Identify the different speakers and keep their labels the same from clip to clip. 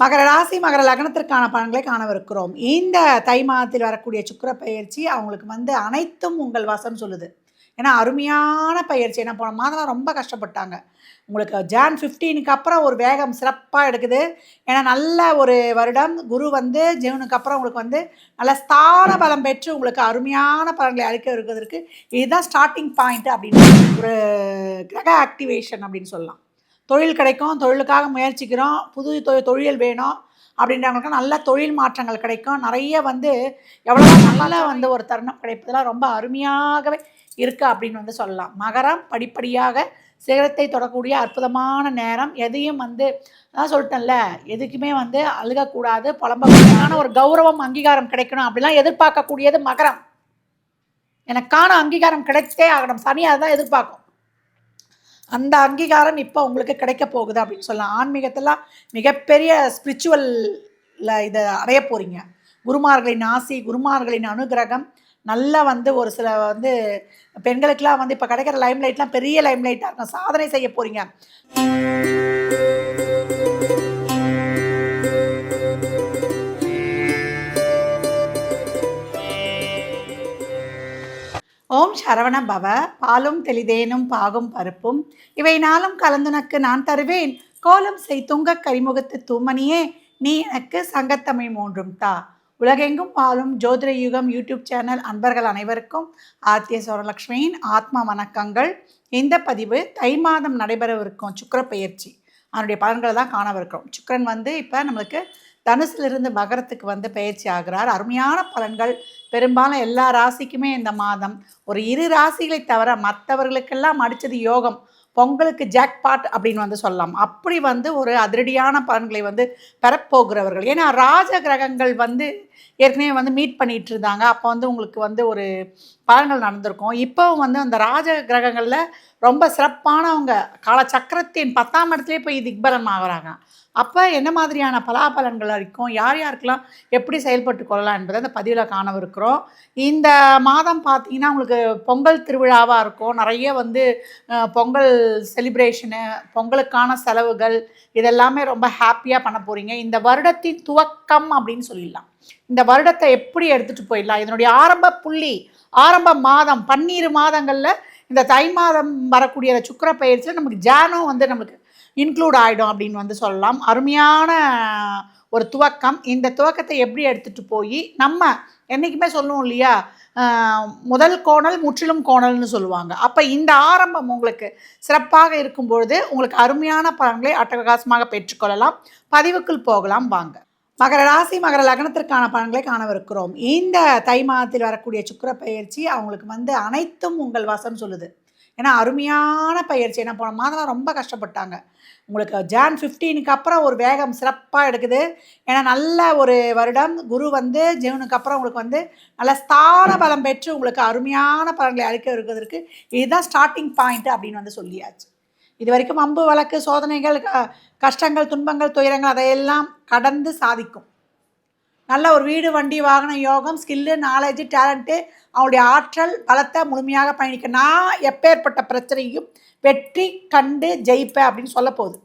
Speaker 1: மகர ராசி மகர லக்னத்திற்கான பலன்களை காணவிருக்கிறோம். இந்த தை மாதத்தில் வரக்கூடிய சுக்கிர பயிற்சி அவங்களுக்கு அனைத்தும் உங்கள் வசம் சொல்லுது. ஏன்னா அருமையான பயிற்சி. ஏன்னா போன மாதம்லாம் ரொம்ப கஷ்டப்பட்டாங்க. உங்களுக்கு ஜான் 15க்கு அப்புறம் ஒரு வேகம் சிறப்பாக எடுக்குது. ஏன்னா நல்ல ஒரு வருடம். குரு ஜூனுக்கு அப்புறம் உங்களுக்கு நல்ல ஸ்தான பலம் பெற்று உங்களுக்கு அருமையான பலன்களை அளிக்க இருக்கிறதுக்கு இதுதான் ஸ்டார்டிங் பாயிண்ட் அப்படின்னு ஒரு கிரக ஆக்டிவேஷன் அப்படின்னு சொல்லலாம். தொழில் கிடைக்கும், தொழிலுக்காக முயற்சிக்கிறோம், புது தொழில் வேணும் அப்படின்றவங்களுக்கு நல்ல தொழில் மாற்றங்கள் கிடைக்கும். நிறைய எவ்வளோ நல்லா ஒரு தருணம் கிடைப்பதெல்லாம் ரொம்ப அருமையாகவே இருக்குது அப்படின்னு சொல்லலாம். மகரம் படிப்படியாக சிகரத்தை தொடக்கூடிய அற்புதமான நேரம். எதையும் அதான் சொல்லிட்டேன்ல, எதுக்குமே அழுகக்கூடாது, புலம்பக்கூடாது, ஒரு கௌரவம் அங்கீகாரம் கிடைக்கணும் அப்படிலாம் எதிர்பார்க்கக்கூடியது மகரம். எனக்கான அங்கீகாரம் கிடைத்தே ஆகணும். சனி அதுதான் எதிர்பார்க்கும். அந்த அங்கீகாரம் இப்போ உங்களுக்கு கிடைக்க போகுது அப்படின்னு சொல்லலாம். ஆன்மீகத்தெல்லாம் மிகப்பெரிய ஸ்பிரிச்சுவலில் இதை அடைய போகிறீங்க. குருமார்களின் ஆசி, குருமார்களின் அனுகிரகம் நல்லா ஒரு சில பெண்களுக்கெல்லாம் இப்போ கிடைக்கிற லைம்லைட்லாம் பெரிய லைம்லைட்டாக இருக்கும். சாதனை செய்ய போகிறீங்க. ஓம் சரவண பவ. பாலும் தெளிதேனும் பாகும் பருப்பும் இவை நாளும் கலந்துனக்கு நான் தருவேன். கோலம் செய் துங்க கரிமுகத்து தூமணியே நீ எனக்கு சங்கத்தமிழ் மூன்றும் தா. உலகெங்கும் பாலும் ஜோதிட யுகம் யூடியூப் சேனல் அன்பர்கள் அனைவருக்கும் ஆத்திய சௌரலக்ஷ்மியின் ஆத்மா வணக்கங்கள். இந்த பதிவு தை மாதம் நடைபெறவிருக்கும் சுக்கிர பயிற்சி அதனுடைய பலன்களை தான் காணவிருக்கிறோம். சுக்கிரன் இப்போ நம்மளுக்கு தனுசிலிருந்து மகரத்துக்கு பயிற்சி ஆகிறார். அருமையான பலன்கள். பெரும்பாலும் எல்லா ராசிக்குமே இந்த மாதம் ஒரு 2 ராசிகளை தவிர மற்றவர்களுக்கெல்லாம் அடித்தது யோகம். பொங்கலுக்கு ஜாக்பாட் அப்படின்னு சொல்லலாம். அப்படி ஒரு அதிரடியான பலன்களை பெறப்போகிறவர்கள். ஏன்னா ராஜ கிரகங்கள் ஏற்கனவே மீட் பண்ணிகிட்டு இருந்தாங்க. அப்போ உங்களுக்கு ஒரு பலன்கள் நடந்திருக்கும். இப்போவும் அந்த ராஜ கிரகங்களில் ரொம்ப சிறப்பானவங்க காலச்சக்கரத்தின் 10ஆம் இடத்துலேயே போய் திக்பலம் ஆகிறாங்க. அப்போ என்ன மாதிரியான பலாபலன்கள் இருக்கும், யார் யாருக்கெல்லாம் எப்படி செயல்பட்டு கொள்ளலாம் என்பதை அந்த பதிவில் காணவிருக்கிறோம். இந்த மாதம் பார்த்திங்கன்னா உங்களுக்கு பொங்கல் திருவிழாவாக இருக்கும். நிறைய பொங்கல் செலிப்ரேஷனு, பொங்கலுக்கான செலவுகள் இதெல்லாமே ரொம்ப ஹாப்பியாக பண்ண போகிறீங்க. இந்த வருடத்தின் துவக்கம் அப்படின்னு சொல்லிடலாம். இந்த வருடத்தை எப்படி எடுத்துகிட்டு போயிடலாம், இதனுடைய ஆரம்ப புள்ளி, ஆரம்ப மாதம் 12 மாதங்களில் இந்த தை மாதம் வரக்கூடிய சுக்கிர பயிற்சியில் நமக்கு ஜானும் நம்மளுக்கு இன்க்ளூட் ஆகிடும் அப்படின்னு சொல்லலாம். அருமையான ஒரு துவக்கம். இந்த துவக்கத்தை எப்படி எடுத்துகிட்டு போய் நம்ம என்றைக்குமே சொல்லுவோம் இல்லையா, முதல் கோணல் முற்றிலும் கோணல்னு சொல்லுவாங்க. அப்போ இந்த ஆரம்பம் உங்களுக்கு சிறப்பாக இருக்கும் பொழுது உங்களுக்கு அருமையான பலன்களை அட்டகாசமாக பெற்றுக்கொள்ளலாம். பதிவுக்குள் போகலாம் வாங்க. மகர ராசி மகர லக்னத்திற்கான பலன்களை காணவிருக்கிறோம். இந்த தை மாதத்தில் வரக்கூடிய சுக்கிர பயிற்சி அவங்களுக்கு அனைத்தும் உங்கள் வசம் சொல்லுது. ஏன்னா அருமையான பயிற்சி. ஏன்னா போன மாதம்லாம் ரொம்ப கஷ்டப்பட்டாங்க. உங்களுக்கு ஜான் 15க்கு அப்புறம் ஒரு வேகம் சிறப்பாக எடுக்குது. ஏன்னா நல்ல ஒரு வருடம். குரு ஜூனுக்கு அப்புறம் உங்களுக்கு நல்ல ஸ்தான பலம் பெற்று உங்களுக்கு அருமையான பலன்களை அளிக்க இருக்கிறதுக்கு இதுதான் ஸ்டார்டிங் பாயிண்ட் அப்படின்னு சொல்லியாச்சு. இது வரைக்கும் அம்பு வழக்கு சோதனைகள் கஷ்டங்கள் துன்பங்கள் துயரங்கள் அதையெல்லாம் கடந்து சாதிக்கும். நல்ல ஒரு வீடு வண்டி வாகன யோகம், ஸ்கில்லு, நாலேஜு, டேலண்ட்டு, அவங்களுடைய ஆற்றல் பலத்தை முழுமையாக பயணிக்க நான் எப்பேற்பட்ட பிரச்சனையும் வெற்றி கண்டு ஜெயிப்பேன் அப்படின்னு சொல்ல போகுது.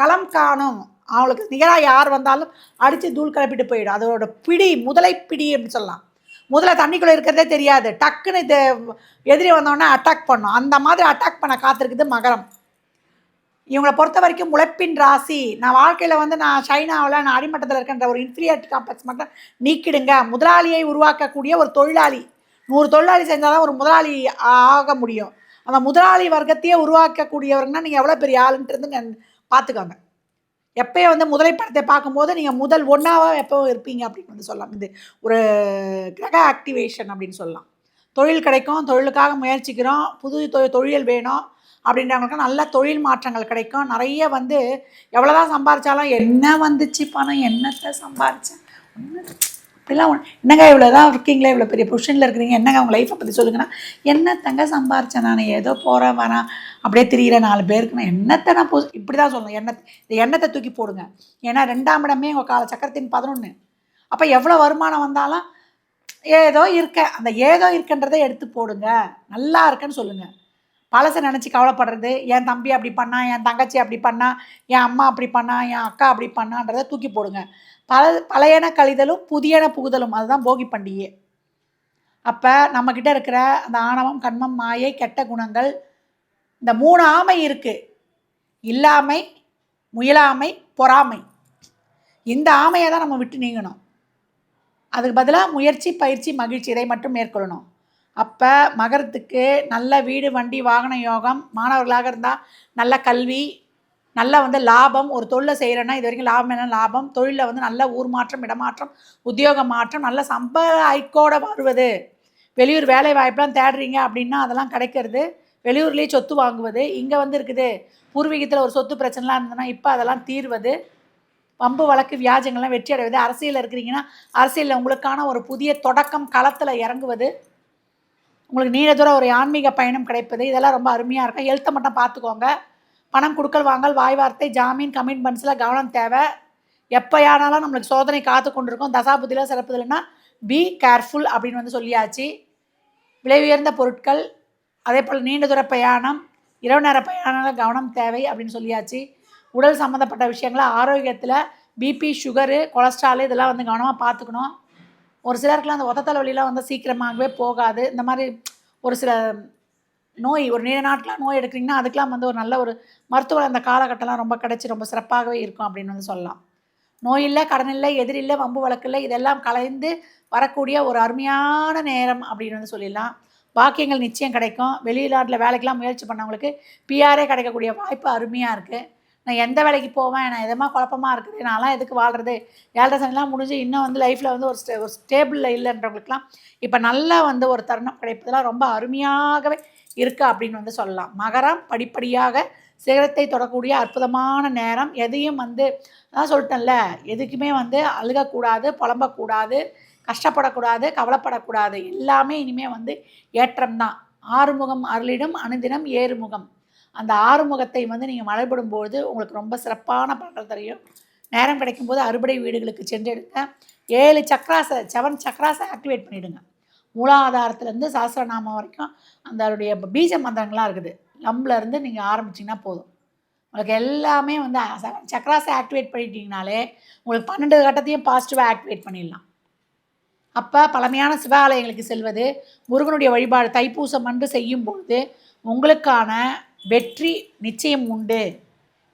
Speaker 1: களம் காணும். அவங்களுக்கு நிகராக யார் வந்தாலும் அடித்து தூள் கிளப்பிட்டு போயிடும். அதோட பிடி முதலை பிடி அப்படின்னு சொல்லலாம். முதல்ல தண்ணிக்குள்ளே இருக்கிறதே தெரியாது, டக்குன்னு எதிரி வந்தோடனே அட்டாக் பண்ணும். அந்த மாதிரி அட்டாக் பண்ண காத்திருக்குது மகரம். இவங்களை பொறுத்த வரைக்கும் உழைப்பின் ராசி. நான் வாழ்க்கையில் நான் சைனாவில் நான் அடிமட்டத்தில் இருக்கின்ற ஒரு இன்ஃபீரியாரிட்டி காம்ப்ளெக்ஸ் மட்டும் நீக்கிடுங்க. முதலாளியை உருவாக்கக்கூடிய ஒரு தொழிலாளி, 100 தொழிலாளி செஞ்சால் தான் ஒரு முதலாளி ஆக முடியும். அந்த முதலாளி வர்க்கத்தையே உருவாக்கக்கூடியவர்னா நீங்கள் எவ்வளோ பெரிய ஆளுன்றது பார்த்துக்கோங்க. எப்போயும் முதலைப்படத்தை பார்க்கும்போது நீங்கள் முதல் ஒன்றாவாக எப்போ இருப்பீங்க அப்படின்னு சொல்லலாம். இது ஒரு கிரக ஆக்டிவேஷன் அப்படின்னு சொல்லலாம். தொழில் கிடைக்கும், தொழிலுக்காக முயற்சிக்கிறோம், புது தொழில் வேணும் அப்படின்றவங்களுக்கு நல்ல தொழில் மாற்றங்கள் கிடைக்கும். நிறைய எவ்வளோதான் சம்பாரித்தாலும் என்ன வந்துச்சு பணம், என்னத்தை சம்பாரித்தேன் அப்படிலாம் என்னங்க இவ்வளோதான் இருக்கீங்களே, இவ்வளோ பெரிய பொசிஷனில் இருக்கிறீங்க, என்னங்க உங்கள் லைஃப்பை பற்றி சொல்லுங்கன்னா, என்னத்தங்க சம்பாரித்தேன் நான், ஏதோ போகிறேன் வரேன் அப்படியே திரியிற 4 பேருக்கு நான் என்னத்தை நான் இப்படி தான் சொல்லணும். இந்த எண்ணத்தை தூக்கி போடுங்க. ஏன்னா 2ஆம் இடமே உங்கள் கால சக்கரத்தின் 11. அப்போ எவ்வளோ வருமானம் வந்தாலும் ஏதோ இருக்க, அந்த ஏதோ இருக்குன்றதை எடுத்து போடுங்க. நல்லா இருக்குன்னு சொல்லுங்கள். பழசை நினச்சி கவலைப்படுறது, என் தம்பி அப்படி பண்ணா, என் தங்கச்சி அப்படி பண்ணா, என் அம்மா அப்படி பண்ணா, என் அக்கா அப்படி பண்ணான்றதை தூக்கி போடுங்க. பழையன கழிதலும் புதியன புகுதலும், அதுதான் போகி பண்டிகை. அப்போ நம்மக்கிட்ட இருக்கிற அந்த ஆணவம், கண்மம், மாயை, கெட்ட குணங்கள், இந்த 3 ஆமை இருக்குது. இல்லாமை, முயலாமை, பொறாமை. இந்த ஆமையை தான் நம்ம விட்டு நீங்கணும். அதுக்கு பதிலாக முயற்சி, பயிற்சி, மகிழ்ச்சி இதை மட்டும் மேற்கொள்ளணும். அப்போ மகரத்துக்கு நல்ல வீடு, வண்டி, வாகன யோகம், மாணவர்களாக இருந்தால் நல்ல கல்வி, நல்ல லாபம். ஒரு தொழிலை செய்கிறேன்னா இது வரைக்கும் லாபம் என்ன லாபம், தொழிலில் நல்ல ஊர் மாற்றம், இடமாற்றம், உத்தியோக மாற்றம், நல்ல ஐக்கோட வருவது. வெளியூர் வேலை வாய்ப்பெலாம் தேடுறீங்க அப்படின்னா அதெல்லாம் கிடைக்கிறது. வெளியூர்லேயே சொத்து வாங்குவது. இங்கே இருக்குது பூர்வீகத்தில் ஒரு சொத்து பிரச்சனைலாம் இருந்ததுன்னா இப்போ அதெல்லாம் தீர்வது. வம்பு வழக்கு வியாஜங்கள்லாம் வெற்றி அடைவது. அரசியலில் இருக்கிறீங்கன்னா அரசியலில் உங்களுக்கான ஒரு புதிய தொடக்கம், களத்தில் இறங்குவது. உங்களுக்கு நீண்ட தூரம் ஒரு ஆன்மீக பயணம் கிடைப்பது. இதெல்லாம் ரொம்ப அருமையாக இருக்கும். ஹெல்த்தை மட்டும் பார்த்துக்கோங்க. பணம் கொடுக்கல் வாங்கல், வாய் வார்த்தை, ஜாமீன், கமிட்மெண்ட்ஸில் கவனம் தேவை. எப்போயானாலும் நம்மளுக்கு சோதனை காத்து கொண்டிருக்கும். தசாபுத்தியில் சிறப்புதில்லைன்னா பி கேர்ஃபுல் அப்படின்னு சொல்லியாச்சு. விலை உயர்ந்த பொருட்கள், அதே போல் நீண்ட தூர பிரயாணம், இரவு நேர பிரயாணங்கள் கவனம் தேவை அப்படின்னு சொல்லியாச்சு. உடல் சம்மந்தப்பட்ட விஷயங்கள ஆரோக்கியத்தில் பிபி, சுகரு, கொலஸ்ட்ரால் இதெல்லாம் கவனமாக பார்த்துக்கணும். ஒரு சிலருக்குலாம் அந்த ஒத்த தலைவலிலாம் சீக்கிரமாகவே போகாது. இந்த மாதிரி ஒரு சில நோய், ஒரு நீண்ட நாட்களாக நோய் எடுக்கிறீங்கன்னா அதுக்கெலாம் ஒரு நல்ல ஒரு மருத்துவ அந்த காலகட்டம்லாம் ரொம்ப கிடச்சி ரொம்ப சிறப்பாகவே இருக்கும் அப்படின்னு சொல்லலாம். நோய் இல்லை, கடன் இல்லை, எதிர் இல்லை, வம்பு வழக்கு இல்லை, இதெல்லாம் கலைந்து வரக்கூடிய ஒரு அருமையான நேரம் அப்படின்னு சொல்லிடலாம். பாக்கியங்கள் நிச்சயம் கிடைக்கும். வெளிநாட்டில் வேலைக்கெலாம் முயற்சி பண்ணவங்களுக்கு பிஆரே கிடைக்கக்கூடிய வாய்ப்பு அருமையாக இருக்குது. நான் எந்த வேலைக்கு போவேன், நான் எதமா குழப்பமாக இருக்குது, நான்லாம் எதுக்கு வாழ்கிறது, 7.5 சனிலாம் முடிஞ்சு இன்னும் லைஃப்பில் ஒரு ஸ்டேபிளில் இல்லைன்றவங்களுக்குலாம் இப்போ நல்லா ஒரு தருணம் கிடைப்பதெல்லாம் ரொம்ப அருமையாகவே இருக்குது அப்படின்னு சொல்லலாம். மகரம் படிப்படியாக சிகரத்தை தொடக்கூடிய அற்புதமான நேரம். எதையும் அதான் சொல்லிட்டேன்ல, எதுக்குமே அழுகக்கூடாது, புலம்பக்கூடாது, கஷ்டப்படக்கூடாது, கவலைப்படக்கூடாது. எல்லாமே இனிமேல் ஏற்றம்தான். ஆறுமுகம் அருளிடும் அனுதினம் ஏறுமுகம். அந்த ஆறுமுகத்தை நீங்கள் மலைப்படும்போது உங்களுக்கு ரொம்ப சிறப்பான பலன்கள் தெரியும். நேரம் கிடைக்கும்போது அறுபடை வீடுகளுக்கு சென்று எடுங்க. 7 சக்கராஸை ஆக்டிவேட் பண்ணிவிடுங்க. மூலாதாரத்துலேருந்து சஹஸ்ரநாமம் வரைக்கும் அதனுடைய பீஜ மந்திரங்கள்லாம் இருக்குது. லம்லேருந்து நீங்கள் ஆரம்பிச்சிங்கன்னா போதும். உங்களுக்கு எல்லாமே 7 சக்கராஸை ஆக்டிவேட் பண்ணிட்டீங்கனாலே உங்களுக்கு 12 கட்டத்தையும் பாசிட்டிவாக ஆக்டிவேட் பண்ணிடலாம். அப்போ பழமையான சிவாலயங்களுக்கு செல்வது, முருகனுடைய வழிபாடு தைப்பூசம் அன்று செய்யும் பொழுது உங்களுக்கான வெற்றி நிச்சயம் உண்டு.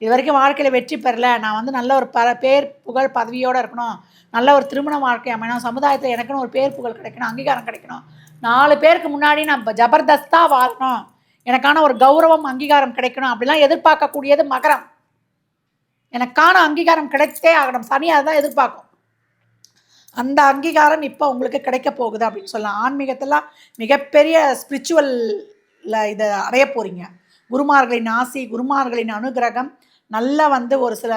Speaker 1: இது வரைக்கும் வாழ்க்கையில் வெற்றி பெறலை, நான் நல்ல ஒரு பேர் புகழ் பதவியோடு இருக்கணும், நல்ல ஒரு திருமண வாழ்க்கை அமையணும், சமுதாயத்தில் எனக்குன்னு ஒரு பேர் புகழ் கிடைக்கணும், அங்கீகாரம் கிடைக்கணும், 4 பேருக்கு முன்னாடி நான் ஜபர்தஸ்தாக வாழணும், எனக்கான ஒரு கௌரவம் அங்கீகாரம் கிடைக்கணும் அப்படிலாம் எதிர்பார்க்கக்கூடியது மகரம். எனக்கான அங்கீகாரம் கிடைத்தே ஆகணும். சனி அதுதான் எதிர்பார்க்கும். அந்த அங்கீகாரம் இப்போ உங்களுக்கு கிடைக்க போகுது அப்படின்னு சொல்லலாம். ஆன்மீகத்தெல்லாம் மிகப்பெரிய ஸ்பிரிச்சுவலில் இதை அடைய போகிறீங்க. குருமார்களின் ஆசி, குருமார்களின் அனுகிரகம் நல்லா ஒரு சில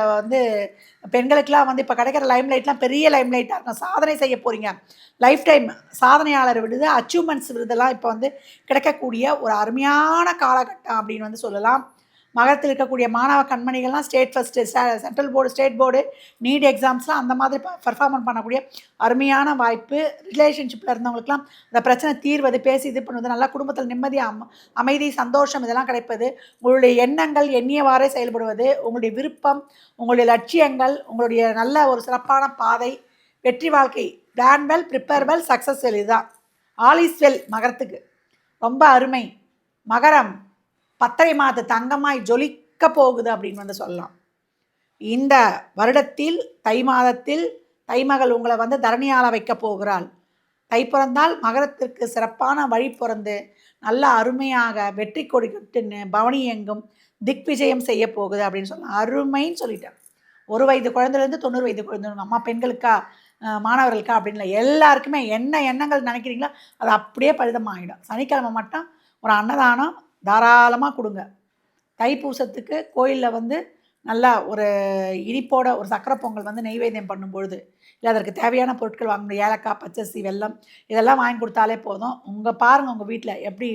Speaker 1: பெண்களுக்கெல்லாம் இப்போ கிடைக்கிற லைம்லைட்லாம் பெரிய லைம்லைட்டாக இருக்கும். சாதனை செய்ய போகிறீங்க. லைஃப் டைம் சாதனையாளர் விருது, அச்சீவ்மெண்ட்ஸ் விருதெல்லாம் இப்போ கிடைக்கக்கூடிய ஒரு அருமையான காலகட்டம் அப்படின்னு சொல்லலாம். மகரத்தில் இருக்கக்கூடிய மாணவ கண்மணிகள்லாம் state first, central board, state board, NEET எக்ஸாம்ஸ்லாம் அந்த மாதிரி பர்ஃபார்மன்ஸ் பண்ணக்கூடிய அருமையான வாய்ப்பு. ரிலேஷன்ஷிப்பில் இருந்தவங்களுக்குலாம் அந்த பிரச்சனை தீர்வது, பேசி இது பண்ணுவது, நல்லா குடும்பத்தில் நிம்மதி, அமைதி, சந்தோஷம் இதெல்லாம் கிடைப்பது. உங்களுடைய எண்ணங்கள் எண்ணியவாறே செயல்படுவது, உங்களுடைய விருப்பம், உங்களுடைய லட்சியங்கள், உங்களுடைய நல்ல ஒரு சிறப்பான பாதை, வெற்றி வாழ்க்கை. Plan well, prepare well, success well. இதுதான் ஆல் இஸ் வெல் மகரத்துக்கு. ரொம்ப அருமை. மகரம் 10 மாத தங்கமாய் ஜொலிக்க போகுது அப்படின்னு சொல்லலாம். இந்த வருடத்தில் தை மாதத்தில் தைமகள் உங்களை தரணியால வைக்க போகிறாள். தை பிறந்தால் மகரத்திற்கு சிறப்பான வழி பிறந்து நல்ல அருமையாக வெற்றி கொடி கட்டுன்னு பவனி எங்கும் திக் விஜயம் செய்ய போகுது அப்படின்னு சொல்லலாம். அருமைன்னு சொல்லிட்டேன். 1 வயது குழந்தைலேருந்து 90 வயது குழந்தை, அம்மா பெண்களுக்கா மாணவர்களுக்கா அப்படின்னு இல்லை, எல்லாருக்குமே என்ன எண்ணங்கள் நினைக்கிறீங்களோ அது அப்படியே பலிதமாகிடும். சனிக்கிழமை மட்டும் ஒரு அன்னதானம் தாராளமாக கொடுங்க. தைப்பூசத்துக்கு கோயிலில் நல்லா ஒரு இனிப்போட ஒரு சக்கரை பொங்கல் நெய்வேத்தியம் பண்ணும்பொழுது, இல்லை அதற்கு தேவையான பொருட்கள் வாங்க முடியும். ஏலக்காய், பச்சரிசி, வெல்லம் இதெல்லாம் வாங்கி கொடுத்தாலே போதும். பாருங்கள் உங்கள் வீட்டில் எப்படி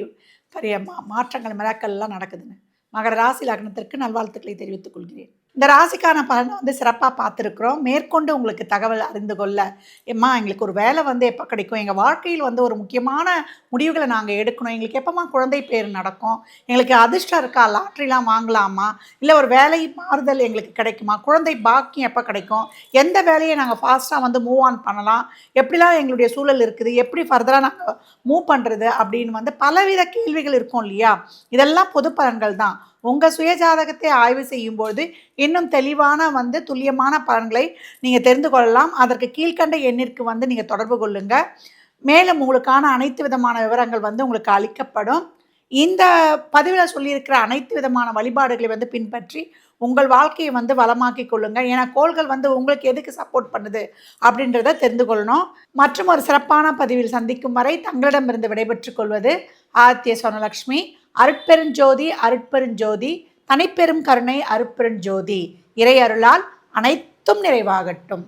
Speaker 1: பெரிய மாற்றங்கள் மிராக்கள்லாம் நடக்குதுன்னு. மகர ராசி லக்னத்திற்கு நல்வாழ்த்துக்களை தெரிவித்துக் கொள்கிறேன். இந்த ராசிக்கான பலனை வந்து சிறப்பா பார்த்துருக்குறோம். மேற்கொண்டு உங்களுக்கு தகவல் அறிந்து கொள்ள, "எம்மா எங்களுக்கு ஒரு வேலை வந்து எப்ப கிடைக்கும்? எங்க வாழ்க்கையில் வந்து ஒரு முக்கியமான முடிவுகள நாங்க எடுக்கணும். எங்களுக்கு எப்பம்மா குழந்தை பேறு நடக்கும்? எங்களுக்கு அதிர்ஷ்டம் இருக்கா? லாட்டரிலாம் வாங்கலாமா? இல்ல ஒரு வேலை மாறுதல் எங்களுக்கு கிடைக்குமா? குழந்தை பாக்கியம் எப்ப கிடைக்கும்? எந்த வேலைய நாங்க ஃபாஸ்ட்டா வந்து மூவ் ஆன் பண்ணலாம்? எப்படிலாம் எங்களுடைய சூழல் இருக்குது? எப்படி ஃபர்தரா நாங்க மூவ் பண்றது?" அப்படின்னு வந்து பலவித கேள்விகள் இருக்கும் இல்லையா? இதெல்லாம் பொது பலன்கள் தான். உங்க சுய ஜாதகத்தை ஆய்வு செய்யும்போது இன்னும் தெளிவான வந்து துல்லியமான பலன்களை நீங்க தெரிந்து கொள்ளலாம். அதற்கு கீழ்க்கண்ட எண்ணிற்கு வந்து நீங்க தொடர்பு கொள்ளுங்க. மேலும் உங்களுக்கான அனைத்து விதமான விவரங்கள் வந்து உங்களுக்கு அளிக்கப்படும். இந்த பதிவில சொல்லியிருக்கிற அனைத்து விதமான வழிபாடுகளை வந்து பின்பற்றி உங்கள் வாழ்க்கையை வந்து வளமாக்கிக் கொள்ளுங்க. ஏன்னா கோள்கள் வந்து உங்களுக்கு எதுக்கு சப்போர்ட் பண்ணுது அப்படின்றத தெரிந்து கொள்ளணும். மற்றும் ஒரு சிறப்பான பதிவில் சந்திக்கும் வரை தங்களிடமிருந்து விடைபெற்றுக் கொள்வது ஆதித்ய சொர்ணலக்ஷ்மி. அருட்பெருஞ்சோதி அருட்பெருஞ்சோதி தனிப்பெரும் கருணை அருட்பெருஞ்சோதி. இறை அருளால் அனைத்தும் நிறைவாகட்டும்.